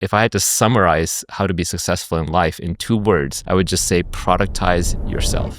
If I had to summarize how to be successful in life in 2 words, I would just say productize yourself.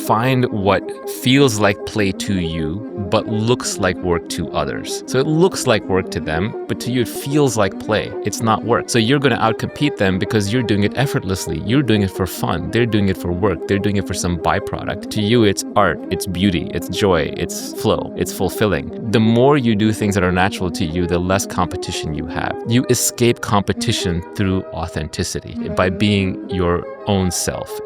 Find what feels like play to you, but looks like work to others. So it looks like work to them, but to you it feels like play. It's not work. So you're going to outcompete them because you're doing it effortlessly. You're doing it for fun. They're doing it for work. They're doing it for some byproduct. To you, it's art, it's beauty, it's joy, it's flow, it's fulfilling. The more you do things that are natural to you, the less competition you have. You escape competition through authenticity, by being your own self.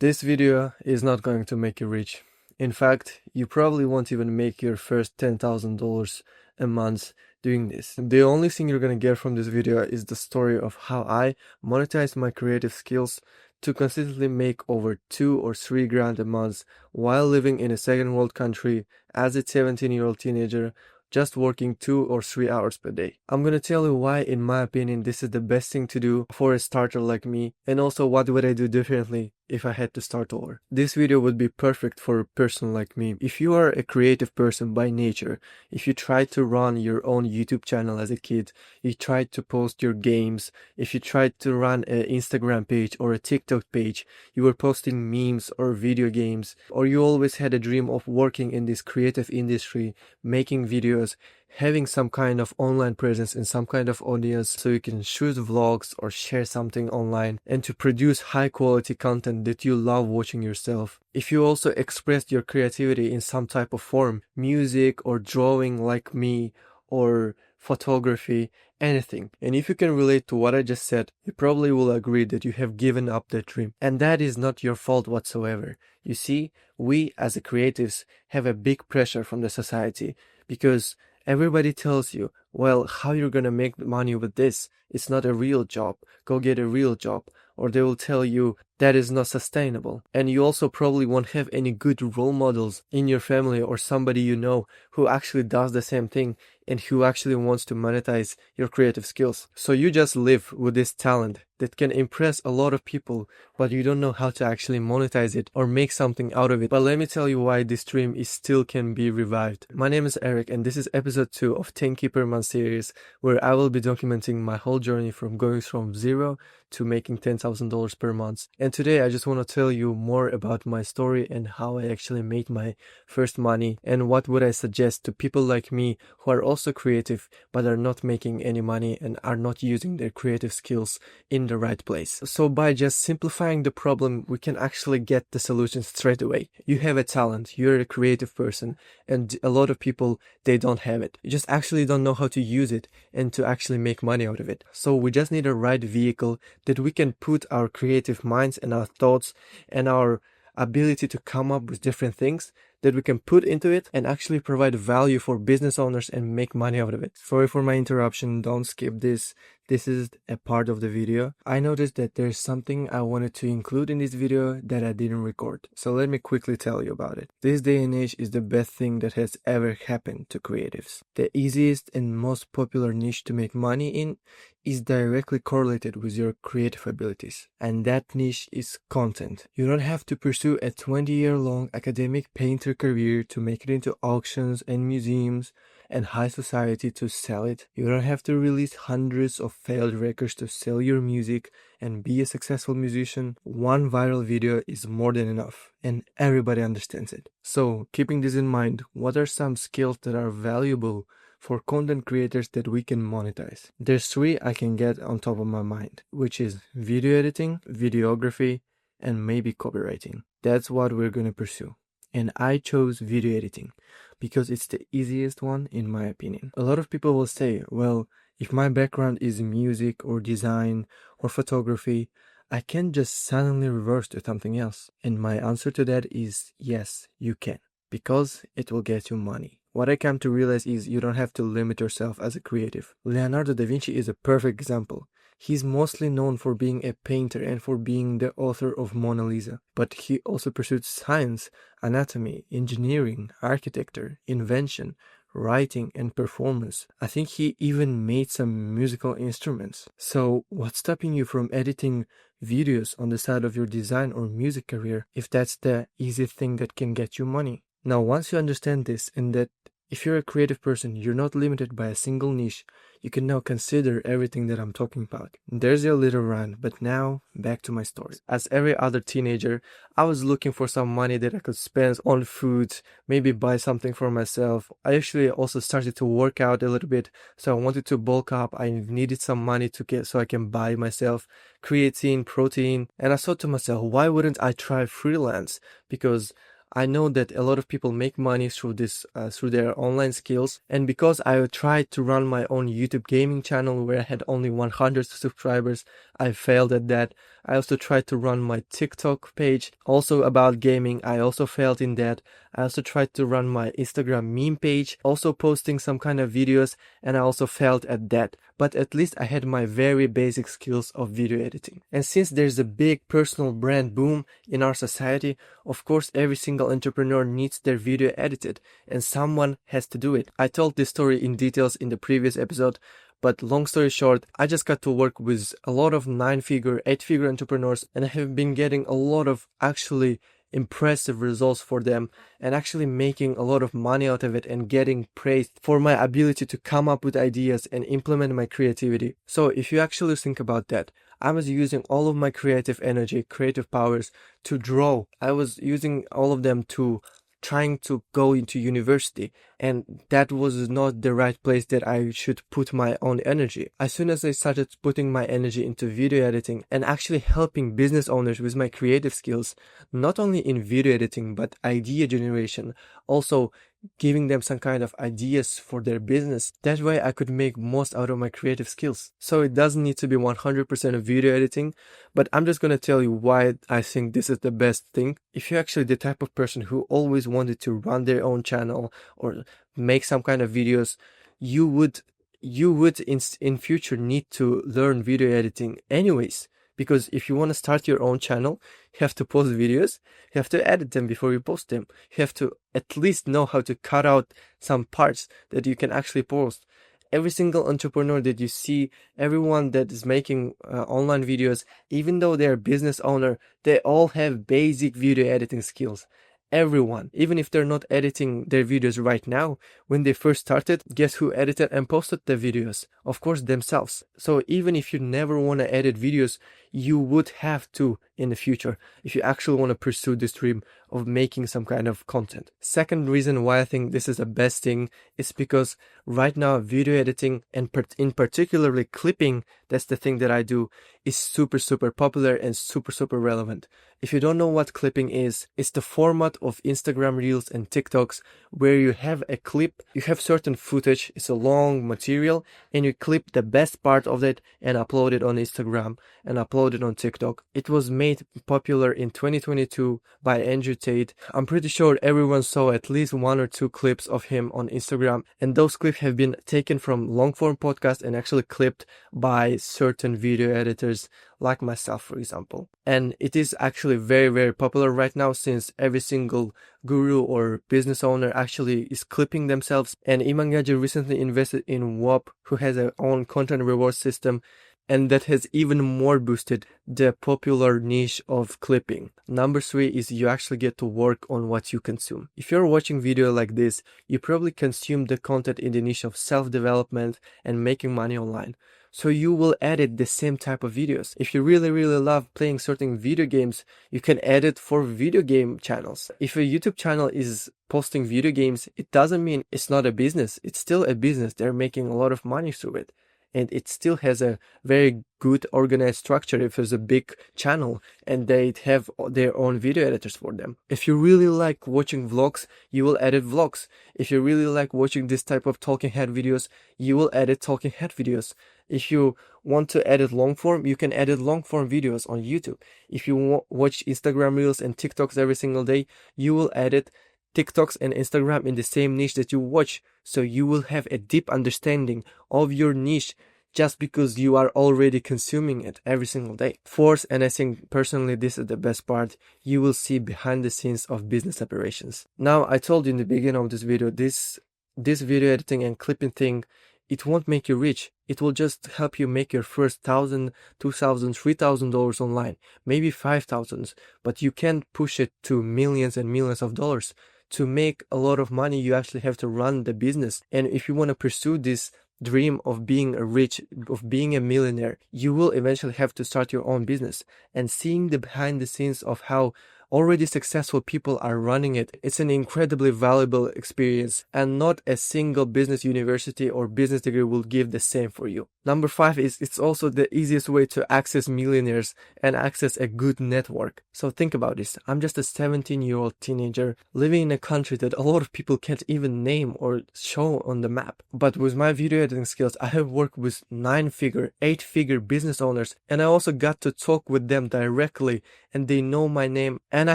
This video is not going to make you rich. In fact, you probably won't even make your first $10,000 a month doing this. The only thing you're gonna get from this video is the story of how I monetized my creative skills to consistently make over 2 or 3 grand a month while living in a second world country as a 17-year-old teenager, just working 2 or 3 hours per day. I'm gonna tell you why, in my opinion, this is the best thing to do for a starter like me, and also what would I do differently if I had to start over. This video would be perfect for a person like me. If you are a creative person by nature, if you tried to run your own YouTube channel as a kid, you tried to post your games, if you tried to run an Instagram page or a TikTok page, you were posting memes or video games, or you always had a dream of working in this creative industry, making videos, having some kind of online presence and some kind of audience so you can shoot vlogs or share something online and to produce high quality content that you love watching yourself. If you also expressed your creativity in some type of form, music or drawing like me, or photography, anything. And if you can relate to what I just said, you probably will agree that you have given up that dream. And that is not your fault whatsoever. You see, we as a creatives have a big pressure from the society because everybody tells you, well, how you're gonna make money with this? It's not a real job. Go get a real job. Or they will tell you that is not sustainable. And you also probably won't have any good role models in your family or somebody you know who actually does the same thing and who actually wants to monetize your creative skills. So you just live with this talent that can impress a lot of people, but you don't know how to actually monetize it or make something out of it. But let me tell you why this dream is still can be revived. My name is Eric and this is episode 2 of 10K per month series, where I will be documenting my whole journey from going from zero to making $10,000 per month. And today I just want to tell you more about my story and how I actually made my first money, and what would I suggest to people like me who are also creative but are not making any money and are not using their creative skills in the right place. So by just simplifying the problem, we can actually get the solution straight away. You have a talent, you're a creative person, and a lot of people, they don't have it. You just actually don't know how to use it and to actually make money out of it. So we just need a right vehicle that we can put our creative minds and our thoughts and our ability to come up with different things that we can put into it and actually provide value for business owners and make money out of it. Sorry for my interruption, don't skip this. This is a part of the video. I noticed that there's something I wanted to include in this video that I didn't record. So let me quickly tell you about it. This day and age is the best thing that has ever happened to creatives. The easiest and most popular niche to make money in is directly correlated with your creative abilities. And that niche is content. You don't have to pursue a 20-year-long academic painter career to make it into auctions and museums and high society to sell it. You don't have to release hundreds of failed records to sell your music and be a successful musician. One viral video is more than enough, and everybody understands it. So, keeping this in mind, what are some skills that are valuable for content creators that we can monetize? There's 3 I can get on top of my mind, which is video editing, videography, and maybe copywriting. That's what we're gonna pursue. And I chose video editing because it's the easiest one in my opinion. A lot of people will say, well, if my background is music or design or photography, I can just suddenly reverse to something else. And my answer to that is yes, you can, because it will get you money. What I come to realize is you don't have to limit yourself as a creative. Leonardo da Vinci is a perfect example. He's mostly known for being a painter and for being the author of Mona Lisa, but he also pursued science, anatomy, engineering, architecture, invention, writing, and performance. I think he even made some musical instruments. So what's stopping you from editing videos on the side of your design or music career if that's the easy thing that can get you money. Now, once you understand this and that if you're a creative person, you're not limited by a single niche, you can now consider everything that I'm talking about. There's your little rant, but now back to my story. As every other teenager, I was looking for some money that I could spend on food, maybe buy something for myself. I actually also started to work out a little bit, so I wanted to bulk up. I needed some money to get so I can buy myself creatine, protein, and I thought to myself, why wouldn't I try freelance? Because I know that a lot of people make money through this, through their online skills. And because I tried to run my own YouTube gaming channel where I had only 100 subscribers, I failed at that. I also tried to run my TikTok page, also about gaming. I also failed in that. I also tried to run my Instagram meme page, also posting some kind of videos, and I also failed at that. But at least I had my very basic skills of video editing. And since there's a big personal brand boom in our society, of course every single entrepreneur needs their video edited, and someone has to do it. I told this story in details in the previous episode, but long story short, I just got to work with a lot of 9-figure, 8-figure entrepreneurs, and I have been getting a lot of actually impressive results for them and actually making a lot of money out of it and getting praised for my ability to come up with ideas and implement my creativity. So if you actually think about that, I was using all of my creative energy, creative powers to draw. I was using all of them to trying to go into university, and that was not the right place that I should put my own energy. As soon as I started putting my energy into video editing and actually helping business owners with my creative skills, not only in video editing but idea generation, also giving them some kind of ideas for their business, that way I could make most out of my creative skills. So it doesn't need to be 100% of video editing, but I'm just going to tell you why I think this is the best thing. If you're actually the type of person who always wanted to run their own channel or make some kind of videos, you would in future need to learn video editing anyways. Because if you want to start your own channel, you have to post videos, you have to edit them before you post them. You have to at least know how to cut out some parts that you can actually post. Every single entrepreneur that you see, everyone that is making online videos, even though they're a business owner, they all have basic video editing skills. Everyone, even if they're not editing their videos right now, when they first started, guess who edited and posted the videos? Of course, themselves. So even if you never want to edit videos, you would have to in the future if you actually want to pursue this dream of making some kind of content. Second reason why I think this is the best thing is because right now video editing and in particularly clipping, that's the thing that I do, is super popular and super relevant. If you don't know what clipping is, it's the format of Instagram Reels and TikToks where you have a clip, you have certain footage, it's a long material, and you clip the best part of it and upload it on Instagram and upload it on TikTok. It was made popular in 2022 by Andrew Tate. I'm pretty sure everyone saw at least 1 or 2 clips of him on Instagram, and those clips have been taken from long form podcasts and actually clipped by certain video editors like myself, for example. And it is actually very popular right now, since every single guru or business owner actually is clipping themselves. And Iman Gadzhi recently invested in WOP, who has their own content reward system, and that has even more boosted the popular niche of clipping. Number 3 is you actually get to work on what you consume. If you're watching video like this, you probably consume the content in the niche of self-development and making money online. So you will edit the same type of videos. If you really love playing certain video games, you can edit for video game channels. If a YouTube channel is posting video games, it doesn't mean it's not a business. It's still a business. They're making a lot of money through it. And it still has a very good organized structure if it's a big channel and they have their own video editors for them. If you really like watching vlogs, you will edit vlogs. If you really like watching this type of talking head videos, you will edit talking head videos. If you want to edit long form, you can edit long form videos on YouTube. If you watch Instagram Reels and TikToks every single day, you will edit TikToks and Instagram in the same niche that you watch. So you will have a deep understanding of your niche just because you are already consuming it every single day. Fourth, and I think personally this is the best part, you will see behind the scenes of business operations. Now, I told you in the beginning of this video, this video editing and clipping thing it won't make you rich. It will just help you make your first $1,000, $2,000, $3,000 online, maybe 5,000, but you can't push it to millions and millions of dollars. To make a lot of money, you actually have to run the business. And if you want to pursue this dream of being rich, of being a millionaire, you will eventually have to start your own business. And seeing the behind the scenes of how already successful people are running it, it's an incredibly valuable experience, and not a single business university or business degree will give the same for you. Number 5 is it's also the easiest way to access millionaires and access a good network. So think about this. I'm just a 17-year-old teenager living in a country that a lot of people can't even name or show on the map. But with my video editing skills, I have worked with 9-figure, 8-figure business owners, and I also got to talk with them directly, and they know my name, and I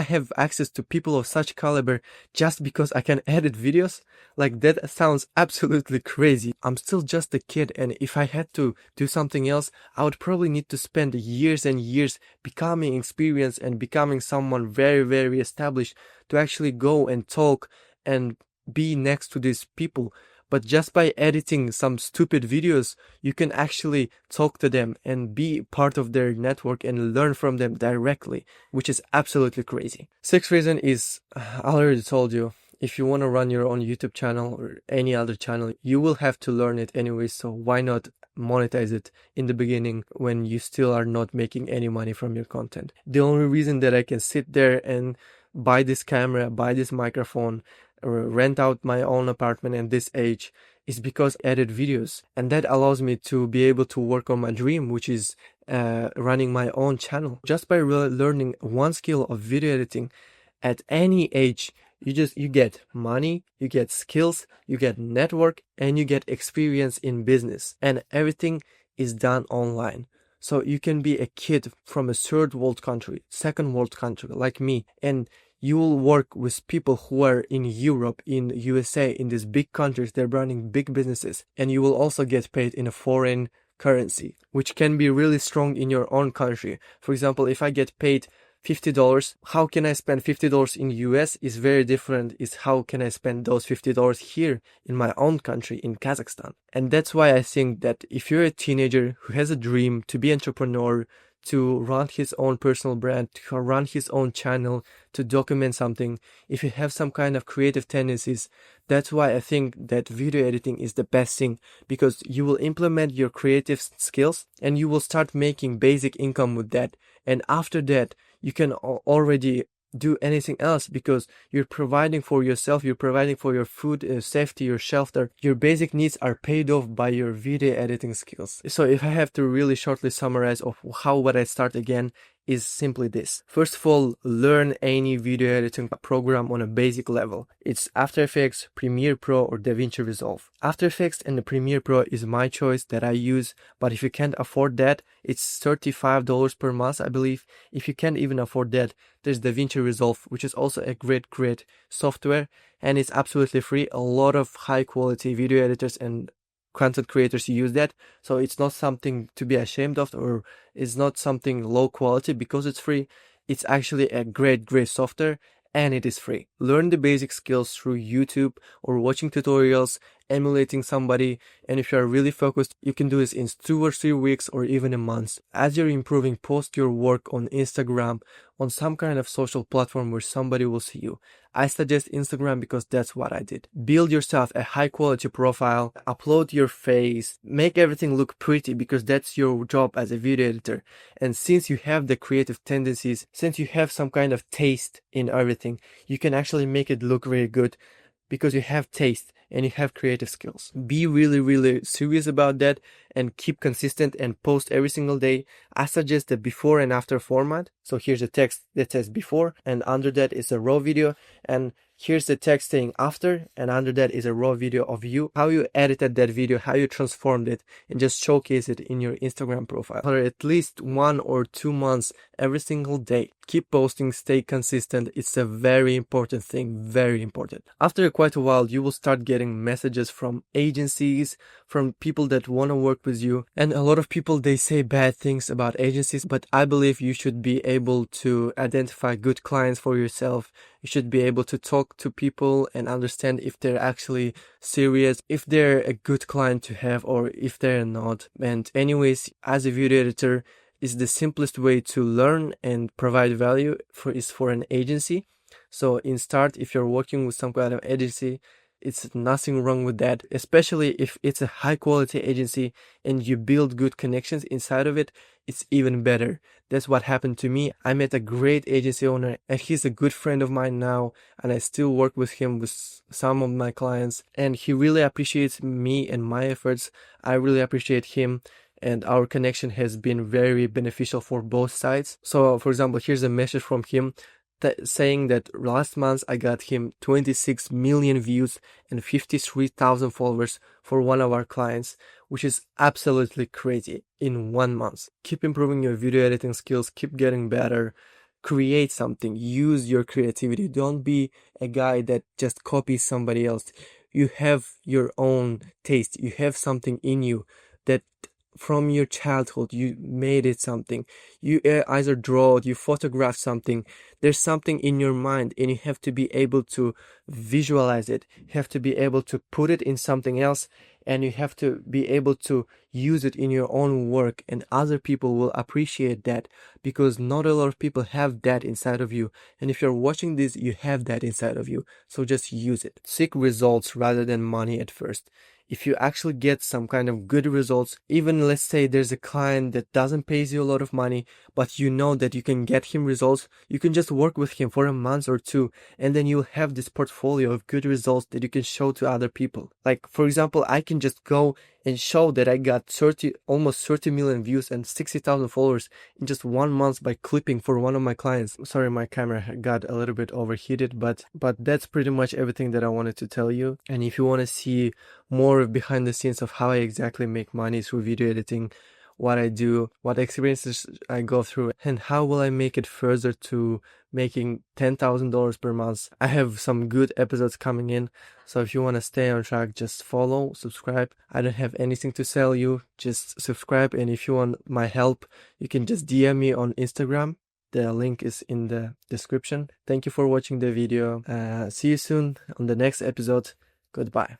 have access to people of such caliber just because I can edit videos. Like, that sounds absolutely crazy. I'm still just a kid, and if I had to do something else, I would probably need to spend years and years becoming experienced and becoming someone very, very established to actually go and talk and be next to these people. But just by editing some stupid videos, you can actually talk to them and be part of their network and learn from them directly, which is absolutely crazy. 6th reason is, I already told you, if you want to run your own YouTube channel or any other channel, you will have to learn it anyway, so why not monetize it in the beginning when you still are not making any money from your content? The only reason that I can sit there and buy this camera, buy this microphone, or rent out my own apartment at this age is because I edit videos, and that allows me to be able to work on my dream, which is running my own channel. Just by learning one skill of video editing at any age, you get money, you get skills, you get network, and you get experience in business, and everything is done online. So you can be a kid from a 3rd world country, 2nd world country like me, and you will work with people who are in Europe, in USA, in these big countries. They're running big businesses, and you will also get paid in a foreign currency, which can be really strong in your own country. For example, if I get paid $50, how can I spend $50 in US is very different is how can I spend those $50 here in my own country, in Kazakhstan. And that's why I think that if you're a teenager who has a dream to be an entrepreneur, to run his own personal brand, to run his own channel, to document something, if you have some kind of creative tendencies, that's why I think that video editing is the best thing, because you will implement your creative skills and you will start making basic income with that. And after that, you can already do anything else because you're providing for yourself, you're providing for your food, safety, your shelter. Your basic needs are paid off by your video editing skills. So if I have to really shortly summarize of how would I start again, is simply this. First of all, learn any video editing program on a basic level. It's After Effects, Premiere Pro, or DaVinci Resolve. After Effects and the Premiere Pro is my choice that I use, but if you can't afford that, it's $35 per month, I believe. If you can't even afford that, there's DaVinci Resolve, which is also a great software, and it's absolutely free. A lot of high quality video editors and content creators use that, so it's not something to be ashamed of, or it's not something low quality because it's free. It's actually a great software, and it is free. Learn the basic skills through YouTube or watching tutorials, emulating somebody, and if you are really focused, you can do this in 2 or 3 weeks or even a month. As you're improving, post your work on Instagram, on some kind of social platform where somebody will see you. I suggest Instagram because that's what I did. Build yourself a high quality profile, upload your face, make everything look pretty because that's your job as a video editor. And since you have the creative tendencies, since you have some kind of taste in everything, you can actually make it look very good because you have taste and you have creative skills. Be really serious about that and keep consistent and post every single day. I suggest the before and after format. So here's a text that says before, and under that is a raw video, and here's the text saying after, and under that is a raw video of you, how you edited that video, how you transformed it, and just showcase it in your Instagram profile for at least 1 or 2 months every single day. Keep posting, stay consistent. It's a very important thing, very important. After quite a while, you will start getting getting messages from agencies, from people that want to work with you. And a lot of people, they say bad things about agencies, but I believe you should be able to identify good clients for yourself. You should be able to talk to people and understand if they're actually serious, if they're a good client to have, or if they're not. And anyways, as a video editor, is the simplest way to learn and provide value for an agency. So in start, if you're working with some kind of agency, it's nothing wrong with that, especially if it's a high quality agency and you build good connections inside of it, it's even better. That's what happened to me. I met a great agency owner and he's a good friend of mine now, and I still work with him with some of my clients, and he really appreciates me and my efforts. I really appreciate him, and our connection has been very beneficial for both sides. So for example, here's a message from him saying that last month I got him 26 million views and 53,000 followers for one of our clients, which is absolutely crazy in 1 month. Keep improving your video editing skills, keep getting better, create something, use your creativity. Don't be a guy that just copies somebody else. You have your own taste, you have something in you that from your childhood you made it something. You either draw it, you photograph something. There's something in your mind and you have to be able to visualize it. You have to be able to put it in something else, and you have to be able to use it in your own work, and other people will appreciate that, because not a lot of people have that inside of you. And if you're watching this, you have that inside of you, so just use it. Seek results rather than money at first. If you actually get some kind of good results, even let's say there's a client that doesn't pay you a lot of money, but you know that you can get him results, you can just work with him for a month or two, and then you'll have this portfolio of good results that you can show to other people. Like for example, I can just go and show that I got almost 30 million views and 60,000 followers in just 1 month by clipping for one of my clients. Sorry, my camera got a little bit overheated, but that's pretty much everything that I wanted to tell you. And if you want to see more behind the scenes of how I exactly make money through video editing, what I do, what experiences I go through, and how will I make it further to making $10,000 per month, I have some good episodes coming in. So if you want to stay on track, just follow, subscribe. I don't have anything to sell you, just subscribe. And if you want my help, you can just DM me on Instagram. The link is in the description. Thank you for watching the video. See you soon on the next episode. Goodbye.